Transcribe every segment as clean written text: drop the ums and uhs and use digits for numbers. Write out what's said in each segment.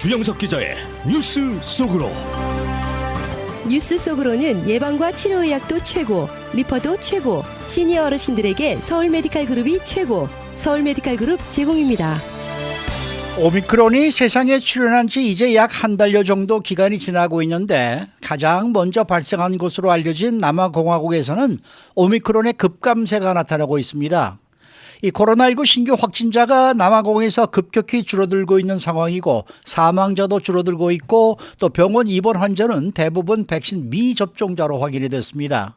주영석 기자의 뉴스 속으로. 뉴스 속으로는 예방과 치료 의학도 최고, 리퍼도 최고, 시니어 어르신들에게 서울 메디칼 그룹이 최고, 서울 메디칼 그룹 제공입니다. 오미크론이 세상에 출현한 지 이제 약 한 달여 정도 기간이 지나고 있는데 가장 먼저 발생한 것으로 알려진 남아공화국에서는 오미크론의 급감세가 나타나고 있습니다. 이 코로나19 신규 확진자가 남아공에서 급격히 줄어들고 있는 상황이고 사망자도 줄어들고 있고 또 병원 입원 환자는 대부분 백신 미접종자로 확인이 됐습니다.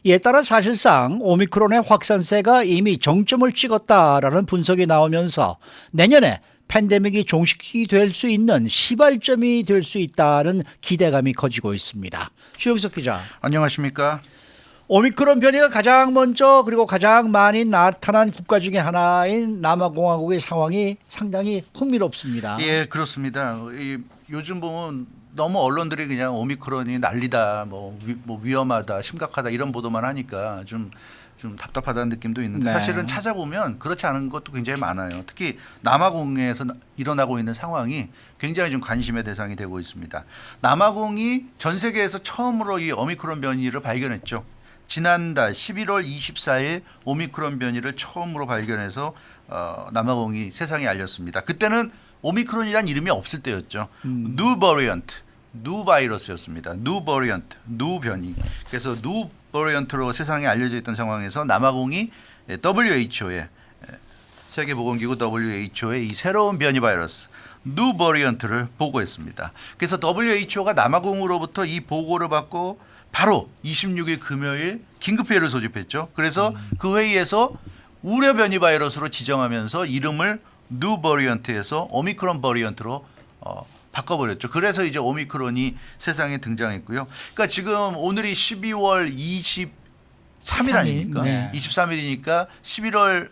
이에 따라 사실상 오미크론의 확산세가 이미 정점을 찍었다라는 분석이 나오면서 내년에 팬데믹이 종식이 될 수 있는 시발점이 될 수 있다는 기대감이 커지고 있습니다. 주영석 기자. 안녕하십니까? 오미크론 변이가 가장 먼저 그리고 가장 많이 나타난 국가 중에 하나인 남아공화국의 상황이 상당히 흥미롭습니다. 예, 그렇습니다. 요즘 보면 너무 언론들이 그냥 오미크론이 난리다, 위험하다, 심각하다 이런 보도만 하니까 좀 답답하다는 느낌도 있는데 네. 사실은 찾아보면 그렇지 않은 것도 굉장히 많아요. 특히 남아공에서 일어나고 있는 상황이 굉장히 좀 관심의 대상이 되고 있습니다. 남아공이 전 세계에서 처음으로 이 오미크론 변이를 발견했죠. 지난달 11월 24일 오미크론 변이를 처음으로 발견해서 남아공이 세상에 알렸습니다. 그때는 오미크론이란 이름이 없을 때였죠. 뉴 버리언트, 뉴 바이러스였습니다. 뉴 버리언트, 뉴 변이. 그래서 뉴 버리언트로 세상에 알려져 있던 상황에서 남아공이 WHO의 세계보건기구 WHO의 이 새로운 변이 바이러스 뉴 버리언트를 보고했습니다. 그래서 WHO가 남아공으로부터 이 보고를 받고 바로 26일 금요일 긴급회의를 소집했죠. 그래서 그 회의에서 우려 변이 바이러스로 지정하면서 이름을 뉴 버리언트에서 오미크론 버리언트로 바꿔버렸죠. 그래서 이제 오미크론이 세상에 등장했고요. 그러니까 지금 오늘이 12월 23일 아닙니까? 네. 23일이니까 11월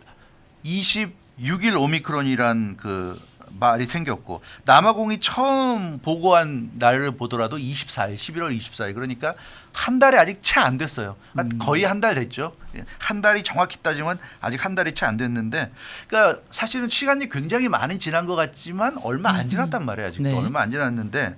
26일 오미크론이란 그 말이 생겼고 남아공이 처음 보고한 날을 보더라도 24일, 11월 24일 그러니까 한 달이 아직 채 안 됐어요. 거의 한 달 됐죠. 한 달이 정확히 따지면 아직 한 달이 채 안 됐는데 그러니까 사실은 시간이 굉장히 많이 지난 것 같지만 얼마 안 지났단 말이에요. 아직도 네. 얼마 안 지났는데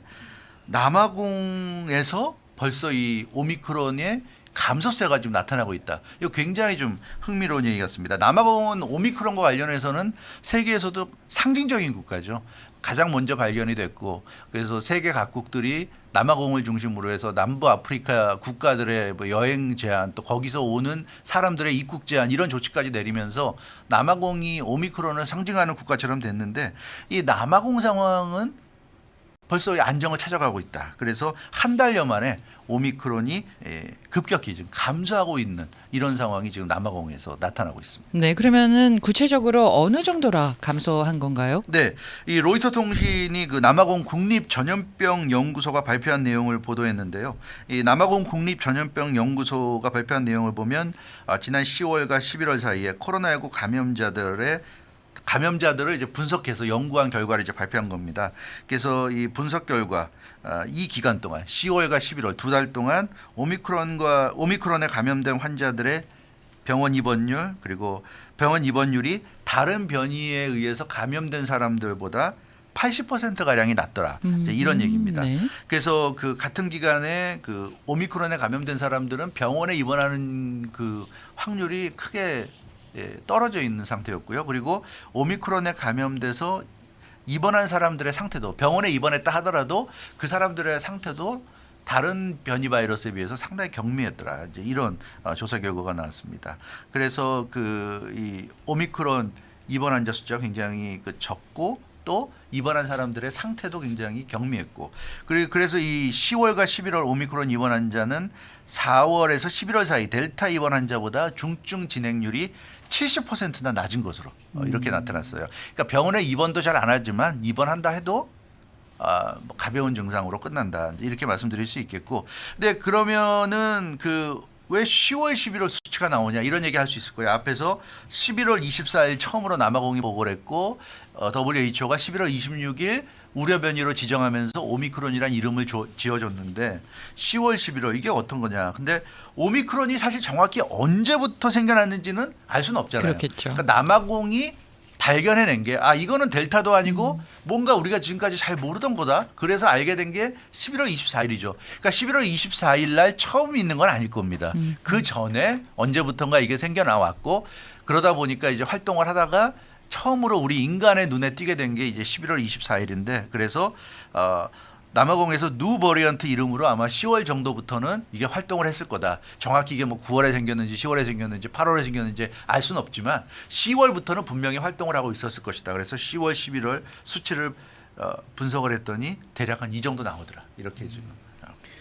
남아공에서 벌써 이 오미크론의 감소세가 지금 나타나고 있다. 이거 굉장히 좀 흥미로운 얘기 같습니다. 남아공은 오미크론과 관련해서는 세계에서도 상징적인 국가죠. 가장 먼저 발견이 됐고 그래서 세계 각국들이 남아공을 중심으로 해서 남부 아프리카 국가들의 여행 제한 또 거기서 오는 사람들의 입국 제한 이런 조치까지 내리면서 남아공이 오미크론을 상징하는 국가처럼 됐는데 이 남아공 상황은 벌써 안정을 찾아가고 있다. 그래서 한 달여 만에 오미크론이 급격히 지금 감소하고 있는 이런 상황이 지금 남아공에서 나타나고 있습니다. 네, 그러면은 구체적으로 어느 정도라 감소한 건가요? 네, 이 로이터 통신이 그 남아공 국립전염병 연구소가 발표한 내용을 보도했는데요. 이 남아공 국립전염병 연구소가 발표한 내용을 보면 지난 10월과 11월 사이에 코로나19 감염자들을 이제 분석해서 연구한 결과를 이제 발표한 겁니다. 그래서 이 분석 결과 이 기간 동안 10월과 11월 두 달 동안 오미크론에 감염된 환자들의 병원 입원율 그리고 병원 입원율이 다른 변이에 의해서 감염된 사람들보다 80% 가량이 낮더라. 이제 이런 얘기입니다. 네. 그래서 그 같은 기간에 그 오미크론에 감염된 사람들은 병원에 입원하는 그 확률이 크게 떨어져 있는 상태였고요. 그리고 오미크론에 감염돼서 입원한 사람들의 상태도 병원에 입원했다 하더라도 그 사람들의 상태도 다른 변이 바이러스에 비해서 상당히 경미했더라. 이제 이런 조사 결과가 나왔습니다. 그래서 이 오미크론 입원 환자 숫자가 굉장히 적고 또 입원한 사람들의 상태도 굉장히 경미했고 그래서 이 10월과 11월 오미크론 입원 환자는 4월에서 11월 사이 델타 입원 환자보다 중증 진행률이 70%나 낮은 것으로 이렇게 나타났어요. 그러니까 병원에 입원도 잘 안 하지만 입원한다 해도 가벼운 증상으로 끝난다 이렇게 말씀드릴 수 있겠고, 근데 그러면은 왜 10월, 11월 수치가 나오냐 이런 얘기 할 수 있을 거예요. 앞에서 11월 24일 처음으로 남아공이 보고를 했고 WHO가 11월 26일 우려 변이로 지정하면서 오미크론이란 이름을 지어줬는데 10월, 11월 이게 어떤 거냐. 근데 오미크론이 사실 정확히 언제부터 생겨났는지는 알 수는 없잖아요. 그렇겠죠. 그러니까 남아공이 발견해낸 게 이거는 델타도 아니고 뭔가 우리가 지금까지 잘 모르던 거다. 그래서 알게 된 게 11월 24일이죠. 그러니까 11월 24일 날 처음 있는 건 아닐 겁니다. 그 전에 언제부턴가 이게 생겨나왔고 그러다 보니까 이제 활동을 하다가 처음으로 우리 인간의 눈에 띄게 된 게 이제 11월 24일인데 그래서 남아공에서 누 버리언트 이름으로 아마 10월 정도부터는 이게 활동을 했을 거다. 정확히 이게 뭐 9월에 생겼는지 10월에 생겼는지 8월에 생겼는지 알 수는 없지만 10월부터는 분명히 활동을 하고 있었을 것이다. 그래서 10월, 11월 수치를 분석을 했더니 대략 한 이 정도 나오더라. 이렇게 지금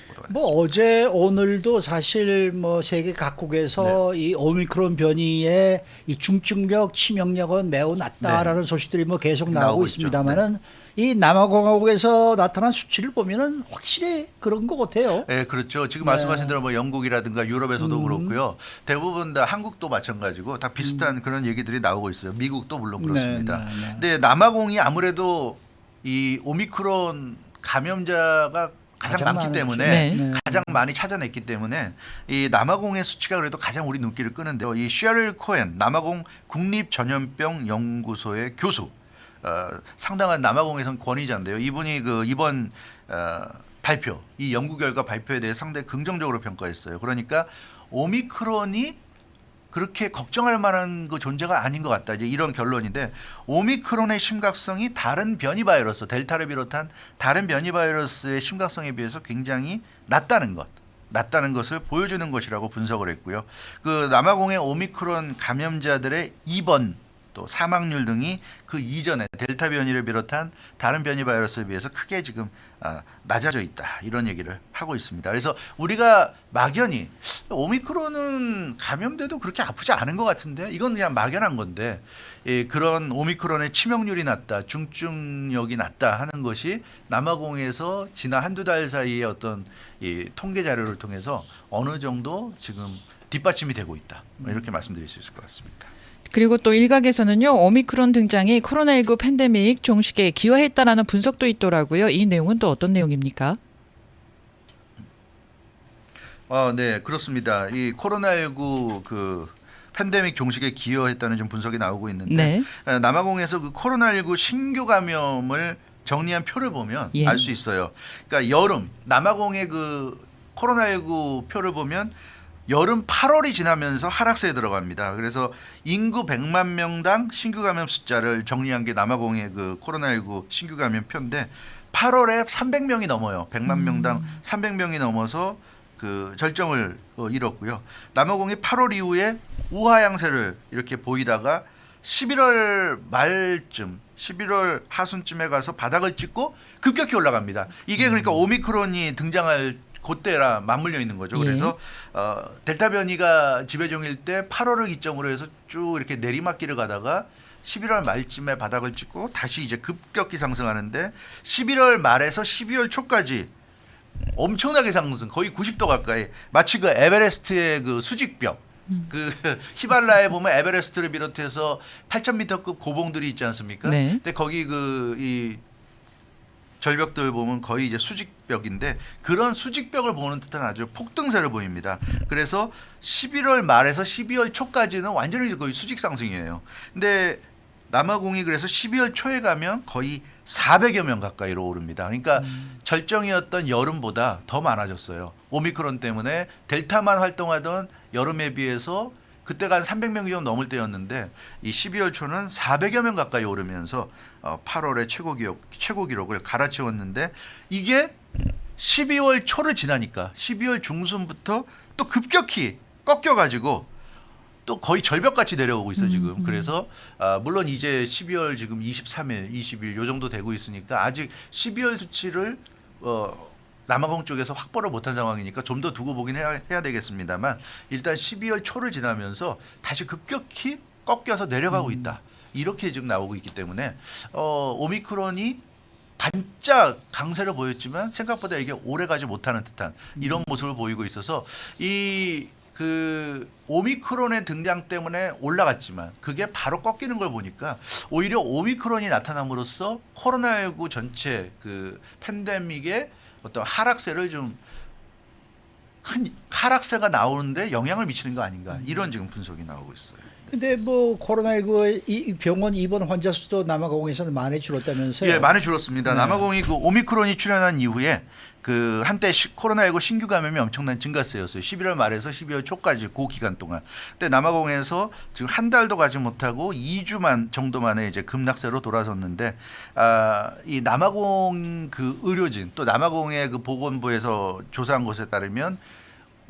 보도가 뭐 됐습니다. 어제 오늘도 사실 뭐 세계 각국에서 이 오미크론 변이의 이 중증력 치명력은 매우 낮다라는 소식들이 뭐 계속 나오고 나오고 있죠. 있습니다만은 이 남아공화국에서 나타난 수치를 보면은 확실히 그런 것 같아요. 네, 그렇죠. 지금 네. 말씀하신 대로 뭐 영국이라든가 유럽에서도 그렇고요. 대부분 다 한국도 마찬가지고 다 비슷한 그런 얘기들이 나오고 있어요. 미국도 물론 그렇습니다. 네, 네, 네. 근데 남아공이 아무래도 이 오미크론 감염자가 가장 많기 많은 때문에 네. 가장 많이 찾아냈기 때문에 이 남아공의 수치가 그래도 가장 우리 눈길을 끄는데요. 이 셰릴 코엔 남아공 국립전염병 연구소의 교수 상당한 남아공에선 권위자인데요. 이분이 그 이번 발표, 이 연구 결과 발표에 대해 상당히 긍정적으로 평가했어요. 그러니까 오미크론이 그렇게 걱정할 만한 그 존재가 아닌 것 같다. 이제 이런 결론인데 오미크론의 심각성이 다른 변이 바이러스, 델타를 비롯한 다른 변이 바이러스의 심각성에 비해서 굉장히 낮다는 것을 보여주는 것이라고 분석을 했고요. 그 남아공의 오미크론 감염자들의 입원 또 사망률 등이 그 이전에 델타 변이를 비롯한 다른 변이 바이러스에 비해서 크게 지금 낮아져 있다 이런 얘기를 하고 있습니다. 그래서 우리가 막연히 오미크론은 감염돼도 그렇게 아프지 않은 것 같은데 이건 그냥 막연한 건데 그런 오미크론의 치명률이 낮다, 중증력이 낮다 하는 것이 남아공에서 지난 한두 달 사이에 어떤 이 통계 자료를 통해서 어느 정도 지금 뒷받침이 되고 있다 이렇게 말씀드릴 수 있을 것 같습니다. 그리고 또 일각에서는요. 오미크론 등장이 코로나19 팬데믹 종식에 기여했다라는 분석도 있더라고요. 이 내용은 또 어떤 내용입니까? 네, 그렇습니다. 이 코로나19 그 팬데믹 종식에 기여했다는 좀 분석이 나오고 있는데 네. 남아공에서 그 코로나19 신규 감염을 정리한 표를 보면 예. 알 수 있어요. 그러니까 여름 남아공의 그 코로나19 표를 보면 여름 8월이 지나면서 하락세에 들어갑니다. 그래서 인구 100만 명당 신규 감염 숫자를 정리한 게 남아공의 그 코로나19 신규 감염 표인데 8월에 300명이 넘어요. 100만 명당 300명이 넘어서 그 절정을 이뤘고요. 남아공이 8월 이후에 우하양세를 이렇게 보이다가 11월 말쯤 11월 하순쯤에 가서 바닥을 찍고 급격히 올라갑니다. 이게 그러니까 오미크론이 등장할 그때라 맞물려 있는 거죠. 예. 그래서 델타 변이가 지배종일 때 8월을 기점으로 해서 쭉 이렇게 내리막길을 가다가 11월 말쯤에 바닥을 찍고 다시 이제 급격히 상승하는데 11월 말에서 12월 초까지 엄청나게 상승, 거의 90도 가까이 마치 그 에베레스트의 그 수직벽. 그 히말라야에 보면 에베레스트를 비롯해서 8,000m급 고봉들이 있지 않습니까? 네. 근데 거기 그 이 절벽들 보면 거의 이제 수직벽인데 그런 수직벽을 보는 듯한 아주 폭등세를 보입니다. 그래서 11월 말에서 12월 초까지는 완전히 거의 수직 상승이에요. 근데 남아공이 그래서 12월 초에 가면 거의 400여 명 가까이로 오릅니다. 그러니까 절정이었던 여름보다 더 많아졌어요. 오미크론 때문에 델타만 활동하던 여름에 비해서 그때가 한 300명 정도 넘을 때였는데 이 12월 초는 400여 명 가까이 오르면서 8월에 최고 기록을 갈아치웠는데 이게 12월 초를 지나니까 12월 중순부터 또 급격히 꺾여가지고 또 거의 절벽같이 내려오고 있어 지금. 그래서 물론 이제 12월 지금 23일, 20일 요 정도 되고 있으니까 아직 12월 수치를 남아공 쪽에서 확보를 못한 상황이니까 좀 더 두고 보긴 해야 되겠습니다만 일단 12월 초를 지나면서 다시 급격히 꺾여서 내려가고 있다. 이렇게 지금 나오고 있기 때문에 오미크론이 반짝 강세를 보였지만 생각보다 이게 오래가지 못하는 듯한 이런 모습을 보이고 있어서 이 그 오미크론의 등장 때문에 올라갔지만 그게 바로 꺾이는 걸 보니까 오히려 오미크론이 나타남으로써 코로나19 전체 그 팬데믹의 어떤 하락세를 좀 큰 하락세가 나오는데 영향을 미치는 거 아닌가 이런 지금 분석이 나오고 있어요. 근데 뭐 코로나19 이 병원 입원 환자 수도 남아공에서는 많이 줄었다면서요? 예, 많이 줄었습니다. 네. 남아공이 그 오미크론이 출현한 이후에 그 한때 코로나19 신규 감염이 엄청난 증가세였어요. 11월 말에서 12월 초까지 그 기간 동안. 근데 남아공에서 지금 한 달도 가지 못하고 2주만 정도 만에 이제 급락세로 돌아섰는데 이 남아공 그 의료진 또 남아공의 그 보건부에서 조사한 것에 따르면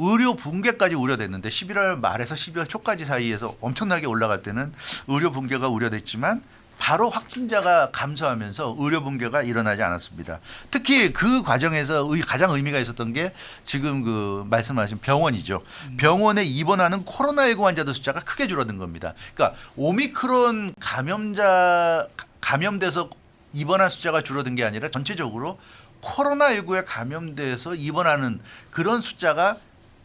의료 붕괴까지 우려됐는데 11월 말에서 12월 초까지 사이에서 엄청나게 올라갈 때는 의료 붕괴가 우려됐지만 바로 확진자가 감소하면서 의료 붕괴가 일어나지 않았습니다. 특히 그 과정에서 가장 의미가 있었던 게 지금 그 말씀하신 병원이죠. 병원에 입원하는 코로나19 환자들 숫자가 크게 줄어든 겁니다. 그러니까 오미크론 감염돼서 입원한 숫자가 줄어든 게 아니라 전체적으로 코로나19에 감염돼서 입원하는 그런 숫자가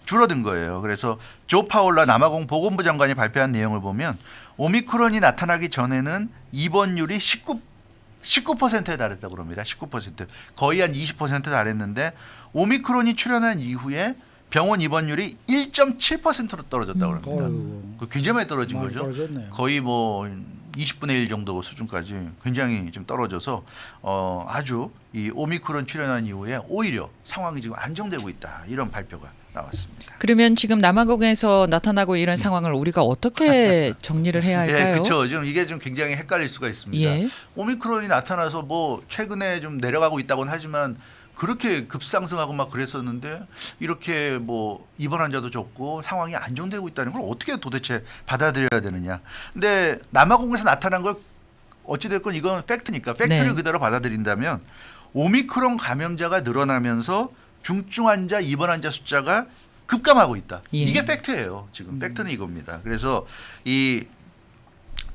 줄어든 거예요. 그래서 조 파올라 남아공 보건부 장관이 발표한 내용을 보면 오미크론이 나타나기 전에는 입원율이 19%에 달했다고 그럽니다. 19%. 거의 한 20% 달했는데 오미크론이 출현한 이후에 병원 입원율이 1.7%로 떨어졌다고 합니다. 그 굉장히 많이 떨어진 많이 거죠. 떨어졌네요. 거의 뭐 20분의 1 정도 수준까지 굉장히 좀 떨어져서 아주 이 오미크론 출현한 이후에 오히려 상황이 지금 안정되고 있다. 이런 발표가 나왔습니다. 그러면 지금 남아공에서 나타나고 이런 상황을 우리가 어떻게 정리를 해야 할까요? 예, 그렇죠. 좀 이게 좀 굉장히 헷갈릴 수가 있습니다. 예. 오미크론이 나타나서 뭐 최근에 좀 내려가고 있다고는 하지만 그렇게 급상승하고 막 그랬었는데 이렇게 뭐 입원 환자도 적고 상황이 안정되고 있다는 걸 어떻게 도대체 받아들여야 되느냐. 근데 남아공에서 나타난 걸 어찌됐건 이건 팩트니까 팩트를 네. 그대로 받아들인다면 오미크론 감염자가 늘어나면서 중증 환자, 입원 환자 숫자가 급감하고 있다. 예. 이게 팩트예요. 지금 팩트는 이겁니다. 그래서 이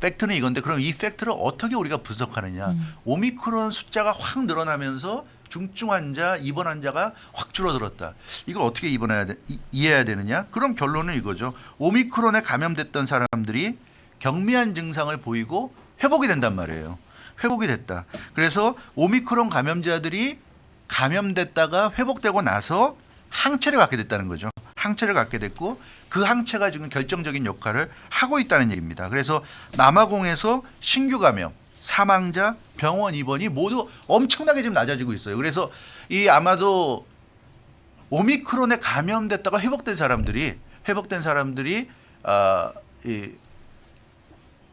팩트는 이건데 그럼 이 팩트를 어떻게 우리가 분석하느냐. 오미크론 숫자가 확 늘어나면서 중증 환자, 입원 환자가 확 줄어들었다. 이걸 어떻게 이해해야 되느냐? 그럼 결론은 이거죠. 오미크론에 감염됐던 사람들이 경미한 증상을 보이고 회복이 된단 말이에요. 회복이 됐다. 그래서 오미크론 감염자들이 감염됐다가 회복되고 나서 항체를 갖게 됐다는 거죠. 항체를 갖게 됐고 그 항체가 지금 결정적인 역할을 하고 있다는 얘기입니다. 그래서 남아공에서 신규 감염, 사망자, 병원 입원이 모두 엄청나게 지금 낮아지고 있어요. 그래서 이 아마도 오미크론에 감염됐다가 회복된 사람들이 이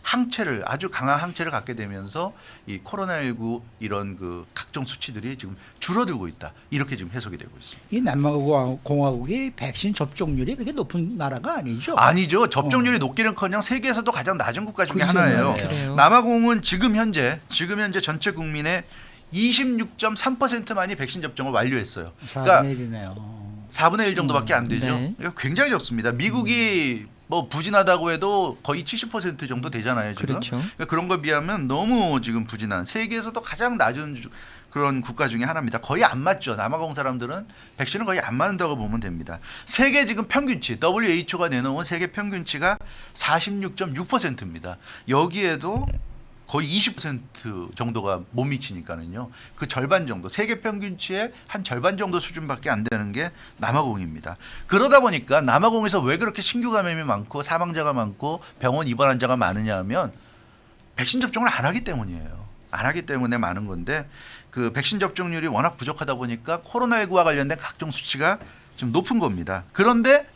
항체를 아주 강한 항체를 갖게 되면서 이 코로나19 이런 그 각종 수치들이 지금 줄어들고 있다. 이렇게 지금 해석이 되고 있습니다. 이 남아공화국이 백신 접종률이 그렇게 높은 나라가 아니죠? 아니죠. 접종률이 높기는커녕 세계에서도 가장 낮은 국가 중에 그렇죠. 하나예요. 네. 그래요. 남아공은 지금 현재 전체 국민의 26.3%만이 백신 접종을 완료했어요. 그러니까 4분의 1이네요. 4분의 1 정도밖에 안 되죠. 네. 이거 굉장히 적습니다. 미국이 뭐 부진하다고 해도 거의 70% 정도 되잖아요. 지금. 그렇죠. 그러니까 그런 거에 비하면 너무 지금 부진한 세계에서도 가장 낮은 그런 국가 중에 하나입니다. 거의 안 맞죠. 남아공 사람들은 백신을 거의 안 맞는다고 보면 됩니다. 세계 지금 평균치 WHO가 내놓은 세계 평균치가 46.6%입니다. 여기에도 거의 20% 정도가 못 미치니까는요. 그 절반 정도, 세계 평균치의 한 절반 정도 수준밖에 안 되는 게 남아공입니다. 그러다 보니까 남아공에서 왜 그렇게 신규 감염이 많고 사망자가 많고 병원 입원 환자가 많으냐 하면 백신 접종을 안 하기 때문이에요. 안 하기 때문에 많은 건데 그 백신 접종률이 워낙 부족하다 보니까 코로나19와 관련된 각종 수치가 좀 높은 겁니다. 그런데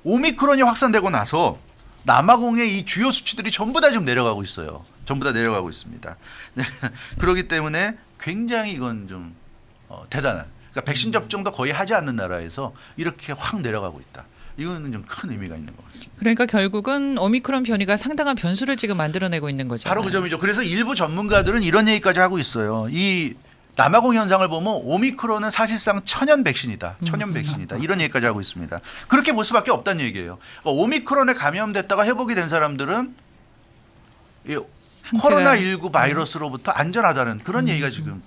오미크론이 확산되고 나서 남아공의 이 주요 수치들이 전부 다 지금 내려가고 있어요. 전부 다 내려가고 있습니다. 그렇기 때문에 굉장히 이건 좀 대단한. 그러니까 백신 접종도 거의 하지 않는 나라에서 이렇게 확 내려가고 있다. 이거는 좀 큰 의미가 있는 것 같습니다. 그러니까 결국은 오미크론 변이가 상당한 변수를 지금 만들어내고 있는 거죠. 바로 그 점이죠. 그래서 일부 전문가들은 이런 얘기까지 하고 있어요. 이 남아공 현상을 보면 오미크론은 사실상 천연 백신이다. 천연 백신이다. 이런 얘기까지 하고 있습니다. 그렇게 볼 수밖에 없다는 얘기예요. 그러니까 오미크론에 감염됐다가 회복이 된 사람들은 이 코로나19 바이러스로부터 안전하다는 그런 얘기가 지금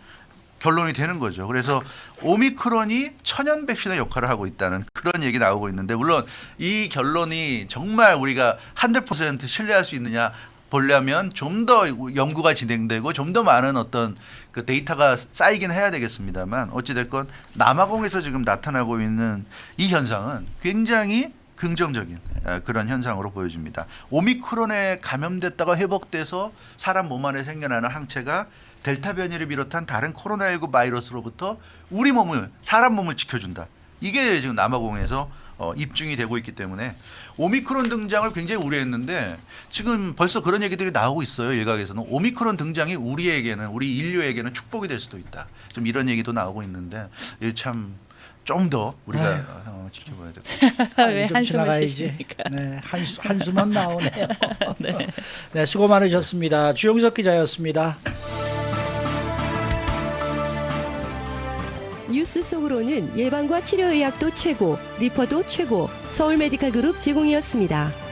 결론이 되는 거죠. 그래서 오미크론이 천연 백신의 역할을 하고 있다는 그런 얘기 나오고 있는데 물론 이 결론이 정말 우리가 100% 신뢰할 수 있느냐 보려면 좀 더 연구가 진행되고 좀 더 많은 어떤 그 데이터가 쌓이긴 해야 되겠습니다만 어찌됐건 남아공에서 지금 나타나고 있는 이 현상은 굉장히 긍정적인 그런 현상으로 보여집니다. 오미크론에 감염됐다가 회복돼서 사람 몸 안에 생겨나는 항체가 델타 변이를 비롯한 다른 코로나19 바이러스로부터 우리 몸을 사람 몸을 지켜준다. 이게 지금 남아공에서 입증이 되고 있기 때문에 오미크론 등장을 굉장히 우려했는데 지금 벌써 그런 얘기들이 나오고 있어요. 일각에서는 오미크론 등장이 우리에게는 우리 인류에게는 축복이 될 수도 있다. 좀 이런 얘기도 나오고 있는데 이게 참 좀 더 우리가 지켜봐야 될 것 같아요. 왜 좀 한숨을 지나가야지. 쉬십니까? 네, 한수만 나오네요. 네, 수고 많으셨습니다. 주영석 기자였습니다. 뉴스 속으로는 예방과 치료의학도 최고, 리퍼도 최고, 서울 메디칼 그룹 제공이었습니다.